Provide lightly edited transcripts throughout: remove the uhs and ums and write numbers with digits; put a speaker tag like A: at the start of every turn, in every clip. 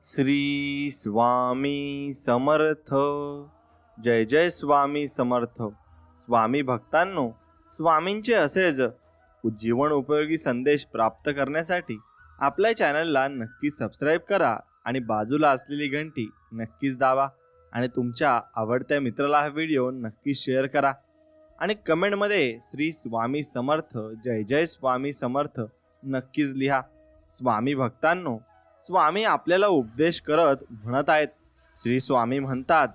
A: श्री स्वामी समर्थ. जय जय स्वामी समर्थ. स्वामी भक्तांनो, स्वामींचे असेच जीवन उपयोगी संदेश प्राप्त करण्यासाठी आपल्या चॅनलला नक्की सबस्क्राईब करा आणि बाजूला असलेली घंटी नक्कीच दाबा आणि तुमच्या आवडत्या मित्राला हा व्हिडिओ नक्की शेअर करा आणि कमेंटमध्ये श्री स्वामी समर्थ, जय जय स्वामी समर्थ नक्कीच लिहा. स्वामी भक्तांनो, स्वामी आपल्याला उपदेश करत म्हणत आहेत. श्री स्वामी म्हणतात,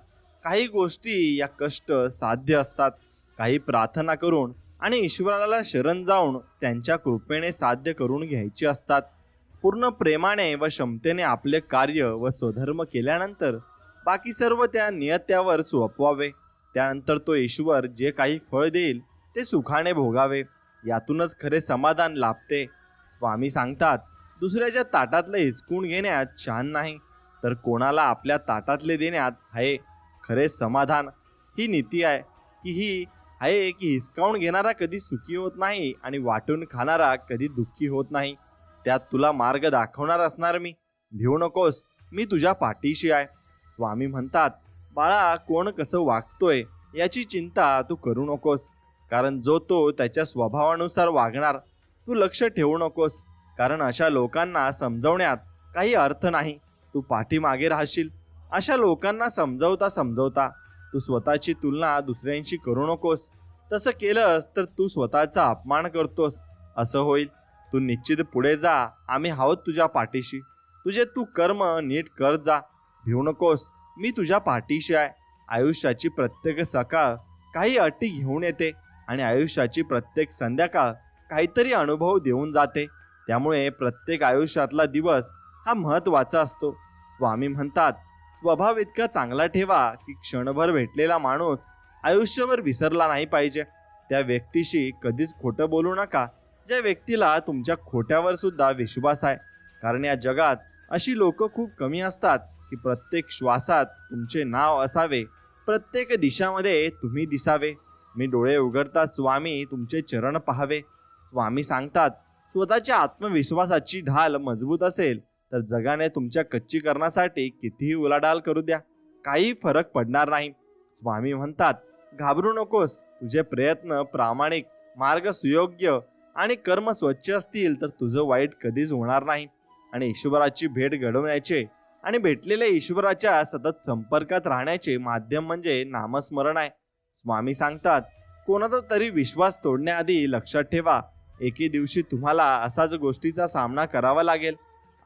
A: काही गोष्टी या कष्ट साध्य असतात, काही प्रार्थना करून आणि ईश्वराला शरण जाऊन त्यांच्या कृपेने साध्य करून घ्यायची असतात. पूर्ण प्रेमाने व क्षमतेने आपले कार्य व स्वधर्म केल्यानंतर बाकी सर्व त्या नियत्यावर सोपवावे. त्यानंतर तो ईश्वर जे काही फळ देईल ते सुखाने भोगावे. यातूनच खरे समाधान लाभते. स्वामी सांगतात, दुसऱ्याच्या ताटातले हिसकून घेण्यात छान नाही, तर कोणाला आपल्या ताटातले देण्यात आहे खरे समाधान. ही नीती आहे की हिसकावून घेणारा कधी सुखी होत नाही आणि वाटून खाणारा कधी दुःखी होत नाही. त्यात तुला मार्ग दाखवणार असणार मी. भिवू नकोस, मी तुझ्या पाठीशी आहे. स्वामी म्हणतात, बाळा, कोण कसं वागतोय याची चिंता तू करू नकोस, कारण जो तो त्याच्या स्वभावानुसार वागणार. तू लक्ष ठेवू नकोस, कारण अशा लोकांना समजवण्यात काही अर्थ नाही. तू पाठीमागे राहशील. अशा लोकांना समजवता तू स्वतःची तुलना दुसऱ्यांशी करू नकोस. तसं केलंस तर तू स्वतःचा अपमान करतोस असं होईल. तू निश्चित पुढे जा, आम्ही आहोत तुझ्या पाठीशी. तुझे तू कर्म नीट कर जा. भिवू नकोस, मी तुझ्या पाठीशी आहे. आयुष्याची प्रत्येक सकाळ काही अटी घेऊन येते आणि आयुष्याची प्रत्येक संध्याकाळ काहीतरी अनुभव देऊन जाते. त्यामुळे प्रत्येक आयुष्यातला दिवस हा महत्त्वाचा असतो. स्वामी म्हणतात, स्वभाव इतका चांगला ठेवा की क्षणभर भेटलेला माणूस आयुष्यभर विसरला नाही पाहिजे. त्या व्यक्तीशी कधीच खोटं बोलू नका, ज्या व्यक्तीला तुमच्या खोट्यावर सुद्धा विश्वास आहे. कारण या जगात अशी लोक खूप कमी असतात की प्रत्येक श्वासात तुमचे नाव असावे, प्रत्येक दिशामध्ये तुम्ही दिसावे. मी डोळे उघडताच स्वामी तुमचे चरण पाहावे. स्वामी सांगतात, स्वतःच्या आत्मविश्वासाची ढाल मजबूत असेल तर जगाने तुमच्या कच्चीकरणासाठी कितीही उलाढाल करू द्या, काही फरक पडणार नाही. स्वामी म्हणतात, घाबरू नकोस. तुझे प्रयत्न प्रामाणिक, मार्ग सुयोग्य आणि कर्म स्वच्छ असतील तर तुझं वाईट कधीच होणार नाही. आणि ईश्वराची भेट घडवण्याचे आणि भेटलेल्या ईश्वराच्या सतत संपर्कात राहण्याचे माध्यम म्हणजे नामस्मरण आहे. स्वामी सांगतात, कोणाचा तरी विश्वास तोडण्याआधी लक्षात ठेवा, एके दिवशी तुम्हाला असाच गोष्टीचा सामना करावा लागेल.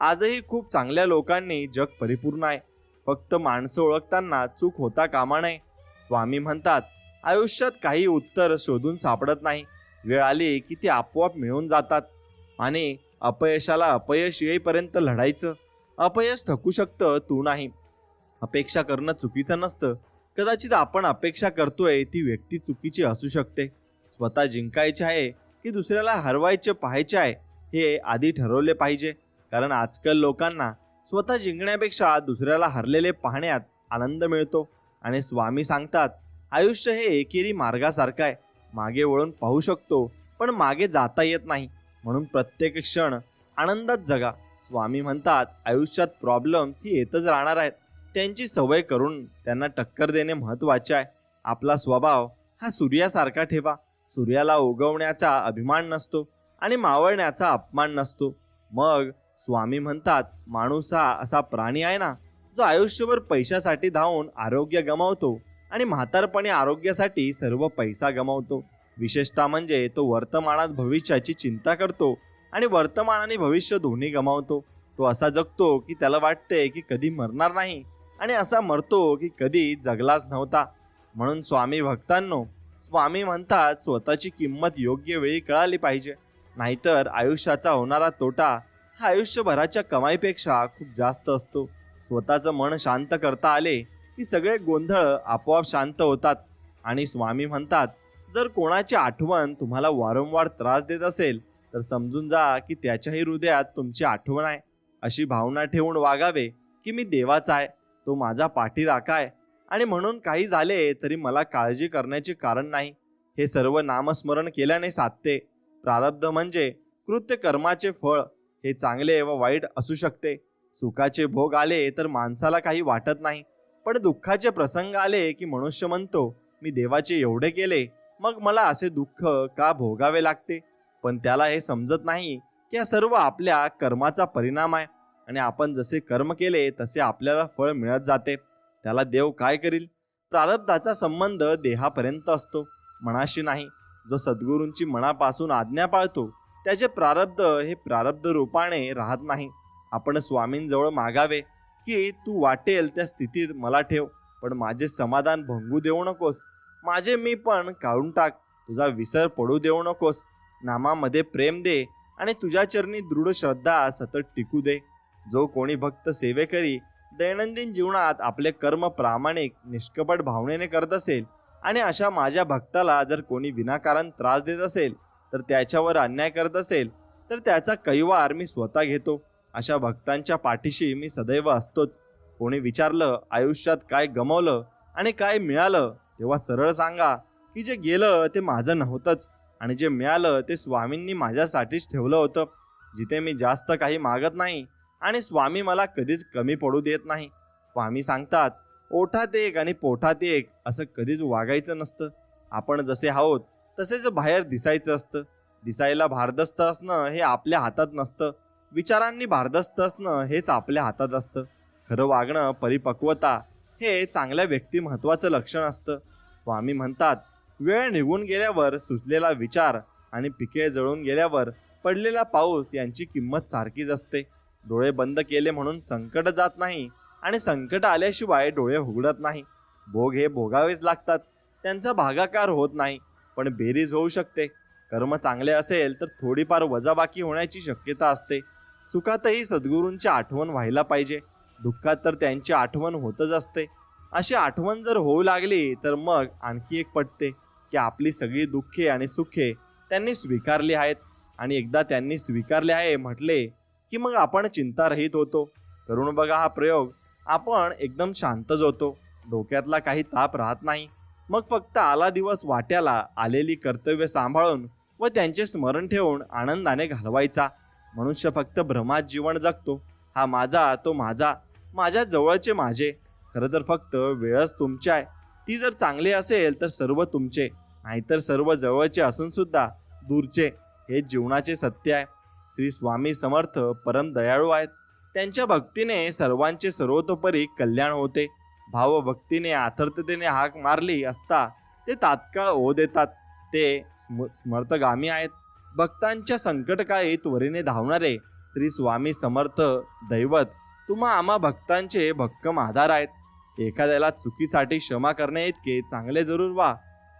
A: आजही खूप चांगल्या लोकांनी जग परिपूर्ण आहे. फक्त माणसं ओळखताना चूक होता कामा नये. स्वामी म्हणतात, आयुष्यात काही उत्तर शोधून सापडत नाही. वेळ आली की ती आपोआप मिळून जातात. आणि अपयशाला अपयश येईपर्यंत लढायचं. अपयश थकू शकतं, तू नाही. अपेक्षा करणं चुकीचं नसतं. कदाचित आपण अपेक्षा करतोय ती व्यक्ती चुकीची असू शकते. स्वतः जिंकायचे आहे की दुसऱ्याला हरवायचे पाहायचे आहे हे आधी ठरवले पाहिजे. कारण आजकाल लोकांना स्वतः जिंकण्यापेक्षा दुसऱ्याला हरलेले पाहण्यात आनंद मिळतो. आणि स्वामी सांगतात, आयुष्य हे एकेरी मार्गासारखं आहे. मागे वळून पाहू शकतो पण मागे जाता येत नाही. म्हणून प्रत्येक क्षण आनंदात जगा. स्वामी म्हणतात, आयुष्यात प्रॉब्लेम्स ही येतच राहणार आहेत. त्यांची सवय करून त्यांना टक्कर देणे महत्त्वाचे आहे. आपला स्वभाव हा सूर्यासारखा ठेवा. सूर्याला उगवण्याचा अभिमान नसतो आणि मावळण्याचा अपमान नसतो. मग स्वामी म्हणतात, माणूस हा असा प्राणी आहे ना, जो आयुष्यभर पैशासाठी धावून आरोग्य गमावतो आणि म्हातारपणी आरोग्यासाठी सर्व पैसा गमावतो. विशेषतः म्हणजे तो वर्तमानात भविष्याची चिंता करतो आणि वर्तमान आणि भविष्य दोन्ही गमावतो. तो असा जगतो की त्याला वाटते की कधी मरणार नाही आणि असा मरतो की कधी जगलाच नव्हता. म्हणून स्वामी भक्तांनो, स्वामी म्हणतात, स्वतःची किंमत योग्य वेळी कळाली पाहिजे. नाहीतर आयुष्याचा होणारा तोटा हा आयुष्यभराच्या कमाईपेक्षा खूप जास्त असतो. स्वतःचं मन शांत करता आले की सगळे गोंधळ आपोआप शांत होतात. आणि स्वामी म्हणतात, जर कोणाची आठवण तुम्हाला वारंवार त्रास देत असेल तर समजून जा की त्याच्याही हृदयात तुमची आठवण आहे. अशी भावना ठेवून वागावे की मी देवाचा आहे, तो माझा पाठीराखा आहे आणि म्हणून काही झाले तरी मला काळजी करण्याचे कारण नाही. हे सर्व नामस्मरण केल्याने साधते. प्रारब्ध म्हणजे कृत्य कर्माचे फळ. हे चांगले व वाईट असू शकते. सुखाचे भोग आले तर माणसाला काही वाटत नाही, पण दुःखाचे प्रसंग आले की मनुष्य म्हणतो, मी देवाचे एवढे केले, मग मला असे दुःख का भोगावे लागते. पण त्याला हे समजत नाही की हा सर्व आपल्या कर्माचा परिणाम आहे, आणि आपण जसे कर्म केले तसे आपल्याला फळ मिळत जाते. त्याला देव काय करील. प्रारब्धाचा संबंध देहापर्यंत असतो, मनाशी नाही. जो सद्गुरूंची मनापासून आज्ञा पाळतो त्याचे प्रारब्ध हे प्रारब्ध रूपाने राहत नाही. आपण स्वामींजवळ मागावे की तू वाटेल त्या स्थितीत मला ठेव, पण माझे समाधान भंगू देऊ नकोस. माझे मी पण काढून टाक, तुझा विसर पडू देऊ नकोस. नामामध्ये प्रेम दे आणि तुझ्या चरणी दृढ श्रद्धा सतत टिकू दे. जो कोणी भक्त सेवेकरी दैनंदिन जीवनात आपले कर्म प्रामाणिक निष्कपट भावनेने करत असेल, आणि अशा माझ्या भक्ताला जर कोणी विनाकारण त्रास देत असेल, तर त्याच्यावर अन्याय करत असेल, तर त्याचा कैवार मी स्वतः घेतो. अशा भक्तांच्या पाठीशी मी सदैव असतोच. कोणी विचारलं आयुष्यात काय गमावलं आणि काय मिळालं, तेव्हा सरळ सांगा की जे गेलं ते माझं नव्हतंच, आणि जे मिळालं ते स्वामींनी माझ्यासाठीच ठेवलं होतं. जिथे मी जास्त काही मागत नाही आणि स्वामी मला कधीच कमी पडू देत नाही. स्वामी सांगतात, ओठात एक आणि पोटात एक असं कधीच वागायचं नसतं. आपण जसे आहोत तसेच बाहेर दिसायचं असतं. दिसायला भारदस्त असणं हे आपल्या हातात नसतं, विचारांनी भारदस्त असणं हेच आपल्या हातात असतं. खरं वागणं, परिपक्वता हे चांगल्या व्यक्तिमत्वाचं लक्षण असतं. स्वामी म्हणतात, वेळ निघून गेल्यावर सुचलेला विचार आणि पिके जळून गेल्यावर पडलेला पाऊस यांची किंमत सारखीच असते. डोळे बंद केले म्हणून संकट जात नाही, आणि संकट आल्याशिवाय डोळे उघडत नाही. भोग हे भोगावेच लागतात, त्यांचा भागाकार होत नाही, पण बेरीज होऊ शकते. कर्म चांगले असेल तर थोडीफार वजाबाकी होण्याची शक्यता असते. सुखातही सद्गुरूंची आठवण व्हायला पाहिजे, दुःखात तर त्यांची आठवण होतच असते. अशी आठवण जर होऊ लागली तर मग आणखी एक पटते की आपली सगळी दुःखे आणि सुखे त्यांनी स्वीकारली आहेत, आणि एकदा त्यांनी स्वीकारले आहे म्हटले की मग आपण चिंतारहित होतो. करून बघा हा प्रयोग, आपण एकदम शांतच होतो. डोक्यातला काही ताप राहत नाही. मग फक्त आला दिवस वाट्याला आलेली कर्तव्य सांभाळून व त्यांचे स्मरण ठेवून आनंदाने घालवायचा. मनुष्य फक्त भ्रमात जीवन जगतो. हा माझा, तो माझा, माझ्या जवळचे माझे. खरं तर फक्त वेळच तुमची आहे. ती जर चांगली असेल तर सर्व तुमचे, नाहीतर सर्व जवळचे असून सुद्धा दूरचे. हे जीवनाचे सत्य आहे. श्री स्वामी समर्थ परम दयाळू आहेत. त्यांच्या भक्तीने सर्वांचे सर्वतोपरी कल्याण होते. भावभक्तीने आथर्ततेने हाक मारली असता ते तात्काळ ओढ देतात. ते स्मर्थगामी आहेत. भक्तांच्या संकटकाळी त्वरेने धावणारे श्री स्वामी समर्थ दैवत तुम्हा आम्हा भक्तांचे भक्कम आधार आहेत. एखाद्याला चुकीसाठी क्षमा करण्या इतके चांगले जरूर व्हा,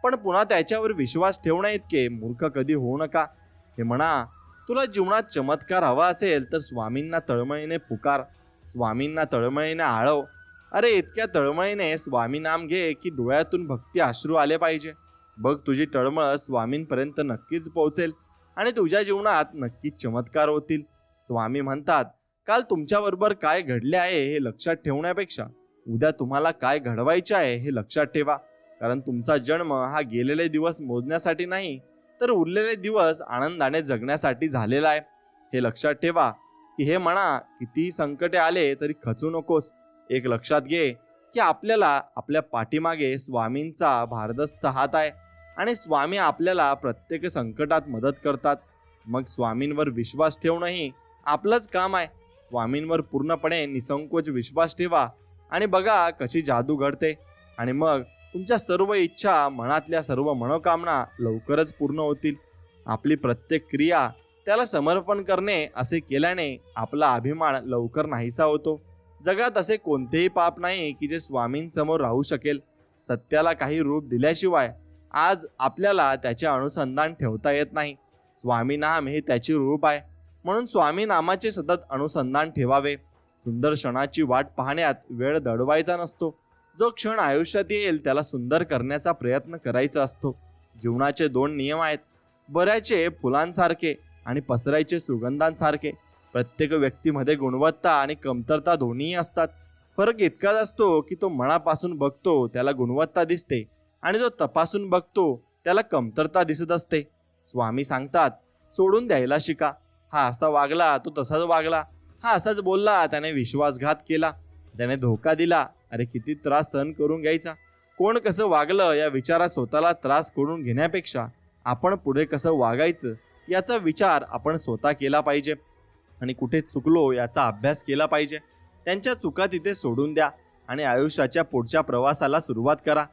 A: पण पुन्हा त्याच्यावर विश्वास ठेवण्या इतके मूर्ख कधी होऊ नका. हे म्हणा, तुला जीवनात चमत्कार हवा असेल तर स्वामींना तळमळीने पुकार, स्वामींना तळमळीने आळव. अरे इतक्या तळमळीने स्वामी नाम घे की डोळ्यातून भक्ती अश्रू आले पाहिजे. बघ, तुझी तळमळ स्वामींपर्यंत नक्कीच पोहोचेल आणि तुझ्या जीवनात नक्कीच चमत्कार होतील. स्वामी म्हणतात, काल तुमच्याबरोबर काय घडले आहे हे लक्षात ठेवण्यापेक्षा उद्या तुम्हाला काय घडवायचे आहे हे लक्षात ठेवा. कारण तुमचा जन्म हा गेलेले दिवस मोजण्यासाठी नाही, तर उरलेले दिवस आनंदाने जगण्यासाठी झालेला आहे. हे लक्षात ठेवा की हे म्हणा, कितीही संकटे आले तरी खचू नकोस. एक लक्षात घे की आपल्याला आपल्या पाठीमागे स्वामींचा भारदस्त हात आहे, आणि स्वामी आपल्याला प्रत्येक संकटात मदत करतात. मग स्वामींवर विश्वास ठेवणंही आपलंच काम आहे. स्वामींवर पूर्णपणे निसंकोच विश्वास ठेवा आणि बघा कशी जादू घडते. आणि मग तुमच्या सर्व इच्छा, मनातल्या सर्व मनोकामना लवकरच पूर्ण होतील. आपली प्रत्येक क्रिया त्याला समर्पण करणे असे केल्याने आपला अभिमान लवकर नाहीसा होतो. जगात असे कोणतेही पाप नाही की जे स्वामींसमोर राहू शकेल. सत्याला काही रूप दिल्याशिवाय आज आपल्याला त्याचे अनुसंधान ठेवता येत नाही. स्वामी नाम हे त्याचे रूप आहे, म्हणून स्वामी नामाचे सतत अनुसंधान ठेवावे. सुंदर क्षणाची वाट पाहण्यात वेळ दडवायचा नसतो. जो क्षण आयुष्यात येईल त्याला सुंदर करण्याचा प्रयत्न करायचा असतो. जीवनाचे दोन नियम आहेत, बऱ्याचे फुलांसारखे आणि पसरायचे सुगंधांसारखे. प्रत्येक व्यक्तीमध्ये गुणवत्ता आणि कमतरता दोन्हीही असतात. फरक इतकाच असतो की तो मनापासून बघतो त्याला गुणवत्ता दिसते, आणि जो तपासून बघतो त्याला कमतरता दिसत असते. स्वामी सांगतात, सोडून द्यायला शिका. हा असा वागला तो तसाच वागला, हा असाच बोलला, त्याने विश्वासघात केला, त्याने धोका दिला. अरे किती त्रास सहन करून घ्यायचा. कोण कसं वागलं या विचारात स्वतःला त्रास करून घेण्यापेक्षा आपण पुढे कसं वागायचं याचा विचार आपण स्वतः केला पाहिजे. आणि कुठे चुकलो याचा अभ्यास केला पाहिजे. त्यांच्या चुका तिथे सोडून द्या आणि आयुष्याच्या पुढच्या प्रवासाला सुरुवात करा.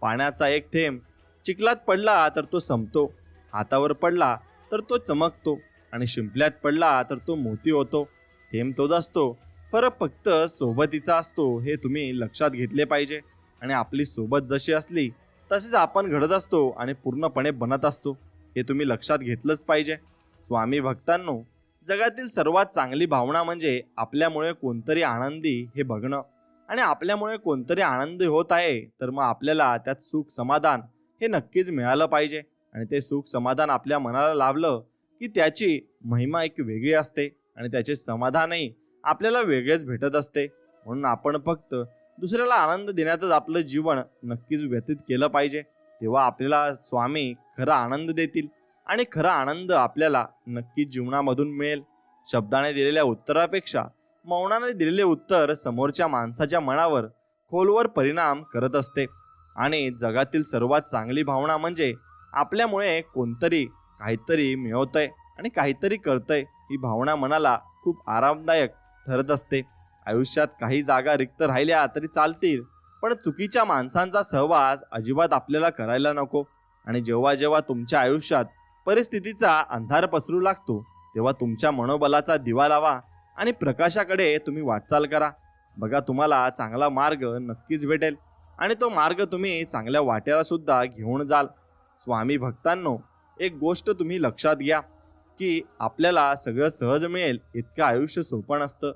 A: पाण्याचा एक थेंब चिखलात पडला तर तो संपतो, हातावर पडला तर तो चमकतो आणि शिंपल्यात पडला तर तो मोती होतो. थेंब तोच असतो, फरक फक्त सोबतीचा असतो. हे तुम्ही लक्षात घेतले पाहिजे. आणि आपली सोबत जशी असली तसेच आपण घडत असतो आणि पूर्णपणे बनत असतो, हे तुम्ही लक्षात घेतलंच पाहिजे. स्वामी भक्तांनो, जगातील सर्वात चांगली भावना म्हणजे आपल्यामुळे कोणतरी आनंदी हे बघणं. आणि आपल्यामुळे कोणतरी आनंदी होत आहे तर मग आपल्याला त्यात सुख समाधान हे नक्कीच मिळालं पाहिजे. आणि ते सुख समाधान आपल्या मनाला लाभलं की त्याची महिमा एक वेगळी असते आणि त्याचे समाधानही आपल्याला वेगळेच भेटत असते. म्हणून आपण फक्त दुसऱ्याला आनंद देण्यातच आपलं जीवन नक्कीच व्यतीत केलं पाहिजे. तेव्हा आपल्याला स्वामी खरा आनंद देतील आणि खरा आनंद आपल्याला नक्कीच जीवनामधून मिळेल. शब्दाने दिलेल्या उत्तरापेक्षा मौनाने दिलेले उत्तर समोरच्या माणसाच्या मनावर खोलवर परिणाम करत असते. आणि जगातील सर्वात चांगली भावना म्हणजे आपल्यामुळे कोणतरी काहीतरी मिळवतंय आणि काहीतरी करतंय. ही भावना मनाला खूप आरामदायक ठरत असते. आयुष्यात काही जागा रिक्त राहिल्या तरी चालतील, पण चुकीच्या माणसांचा सहवास अजिबात आपल्याला करायला नको. आणि जेव्हा जेव्हा तुमच्या आयुष्यात परिस्थितीचा अंधार पसरू लागतो तेव्हा तुमच्या मनोबलाचा दिवा लावा आणि प्रकाशाकडे तुम्ही वाटचाल करा. बघा, तुम्हाला चांगला मार्ग नक्कीच भेटेल आणि तो मार्ग तुम्ही चांगल्या वाट्याला सुद्धा घेऊन जाल. स्वामी भक्तांनो, एक गोष्ट तुम्ही लक्षात घ्या की आपल्याला सगळं सहज मिळेल इतकं आयुष्य सोपं नसतं.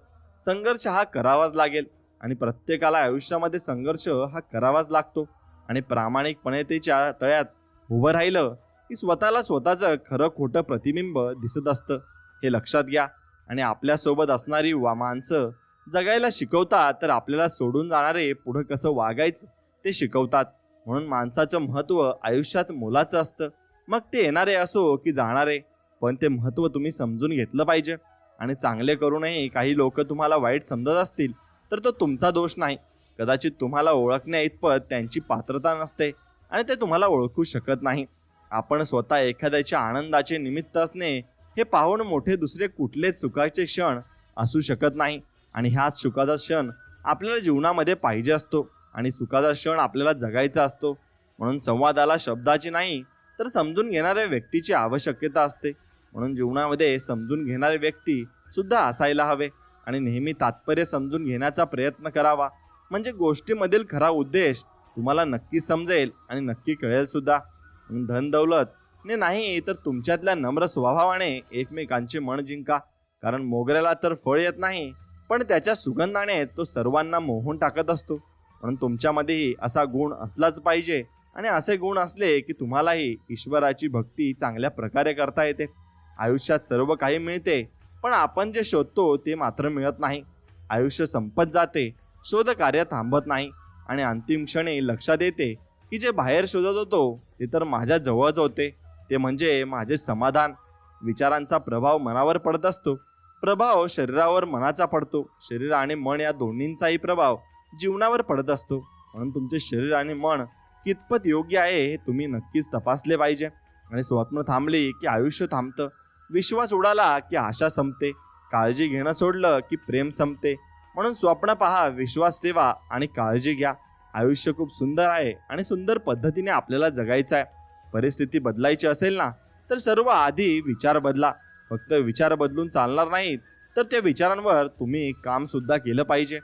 A: संघर्ष हा करावाच लागेल आणि प्रत्येकाला आयुष्यामध्ये संघर्ष हा करावाच लागतो. आणि प्रामाणिकपणे त्याच्या तळ्यात उभं राहिलं की स्वतःला स्वतःचं खरं खोटं प्रतिबिंब दिसत असतं, हे लक्षात घ्या. आणि आपल्यासोबत असणारी माणसं जगायला शिकवतात तर आपल्याला सोडून जाणारे पुढं कसं वागायचं ते शिकवतात. म्हणून माणसाचं महत्त्व आयुष्यात मोलाचं असतं, मग ते येणारे असो की जाणारे, पण ते महत्त्व तुम्ही समजून घेतलं पाहिजे. आणि चांगले करूनही काही लोक तुम्हाला वाईट समजत असतील तर तो तुमचा दोष नाही. कदाचित तुम्हाला ओळखण्या इतपत त्यांची पात्रता नसते आणि ते तुम्हाला ओळखू शकत नाही. आपण स्वतः एखाद्याच्या आनंदाचे निमित्त असणे हे पाहून मोठे दुसरे कुठलेच सुखाचे क्षण असू शकत नाही. आणि हाच सुखाचा क्षण आपल्याला जीवनामध्ये पाहिजे असतो आणि सुखाचा क्षण आपल्याला जगायचा असतो. म्हणून संवादाला शब्दाची नाही तर समजून घेणाऱ्या व्यक्तीची आवश्यकता असते. म्हणून जीवनामध्ये समजून घेणारे व्यक्ती सुद्धा असायला हवे आणि नेहमी तात्पर्य समजून घेण्याचा प्रयत्न करावा. म्हणजे गोष्टीमधील खरा उद्देश तुम्हाला नक्की समजेल आणि नक्की कळेल सुद्धा. धन दौलत ने नाही तर तुमच्यातल्या नम्र स्वभावाने एकमेकांचे मन जिंका. कारण मोगऱ्याला तर फळ येत नाही, पण त्याच्या सुगंधाने तो सर्वांना मोहून टाकत असतो. म्हणून तुमच्यामध्येही असा गुण असलाच पाहिजे आणि असे गुण असले की तुम्हालाही ईश्वराची भक्ती चांगल्या प्रकारे करता येते. आयुष्यात सर्व काही मिळते, पण आपण जे शोधतो ते मात्र मिळत नाही. आयुष्य संपत जाते, शोध कार्य थांबत नाही आणि अंतिम क्षणी लक्षात येते की जे बाहेर शोधत होतो ते तर माझ्या जवळच होते, ते म्हणजे माझे समाधान. विचारांचा प्रभाव मनावर पडत असतो, प्रभाव शरीरावर मनाचा पडतो, शरीर आणि मन या दोन्हींचाही प्रभाव जीवनावर पडत असतो. म्हणून तुमचे शरीर आणि मन कितपत योग्य आहे हे तुम्ही नक्कीच तपासले पाहिजे. आणि स्वप्न थांबली की आयुष्य थांबतं, विश्वास उडाला की आशा संपते, काळजी घेणं सोडलं की प्रेम संपते. म्हणून स्वप्न पहा, विश्वास ठेवा आणि काळजी घ्या. आयुष्य खूप सुंदर आहे आणि सुंदर पद्धतीने आपल्याला जगायचं आहे. परिस्थिती बदलायची असेल ना तर सर्व आधी विचार बदला. फक्त विचार बदलून चालणार नाहीत तर त्या विचारांवर तुम्ही काम सुद्धा केलं पाहिजे.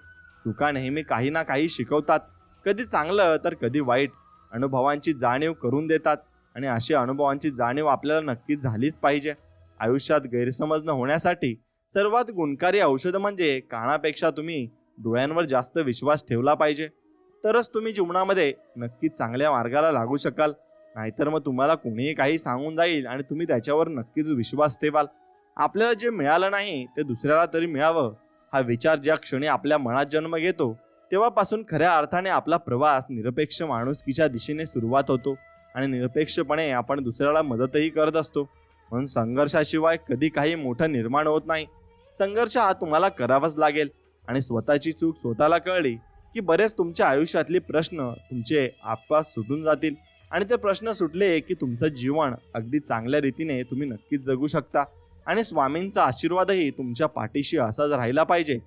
A: चुका नेहमी काही ना काही शिकवतात, कधी चांगलं तर कधी वाईट. अनुभवांची जाणीव करून देतात आणि अशी अनुभवांची जाणीव आपल्याला नक्कीच झालीच पाहिजे. आयुष्यात गैरसमज न होण्यासाठी सर्वात गुणकारी औषध म्हणजे कानापेक्षा तुम्ही डोळ्यांवर जास्त विश्वास ठेवला पाहिजे. तरच तुम्ही जीवनामध्ये नक्कीच चांगल्या मार्गाला लागू शकाल. नाहीतर मग तुम्हाला कोणीही काही सांगून जाईल आणि तुम्ही त्याच्यावर नक्कीच विश्वास ठेवाल. आपल्याला जे मिळालं नाही ते दुसऱ्याला तरी मिळावं हा विचार ज्या क्षणी आपल्या मनात जन्म घेतो तेव्हापासून खऱ्या अर्थाने आपला प्रवास निरपेक्ष माणुसकीच्या दिशेने सुरुवात होतो आणि निरपेक्षपणे आपण दुसऱ्याला मदतही करत असतो. म्हणून संघर्षाशिवाय कधी काही मोठं निर्माण होत नाही. संघर्ष हा तुम्हाला करावाच लागेल आणि स्वतःची चूक स्वतःला कळली की बरेच तुमच्या आयुष्यातले प्रश्न तुमचे आपास सुटून जातील आणि ते प्रश्न सुटले की तुमचं जीवन अगदी चांगल्या रीतीने तुम्ही नक्कीच जगू शकता आणि स्वामींचा आशीर्वादही तुमच्या पाठीशी असाच राहिला पाहिजे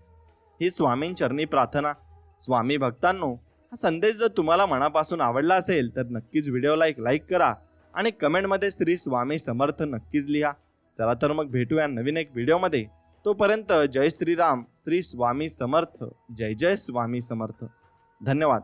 A: ही स्वामींचरणी प्रार्थना. स्वामी भक्तांनो, हा संदेश जर तुम्हाला मनापासून आवडला असेल तर नक्कीच व्हिडिओला एक लाईक करा आणि कमेंटमध्ये श्री स्वामी समर्थ नक्कीच लिहा. चला तर मग भेटूया नवीन एक व्हिडिओमध्ये. तोपर्यंत जय श्रीराम, श्री स्वामी समर्थ. जय जय स्वामी समर्थ. धन्यवाद.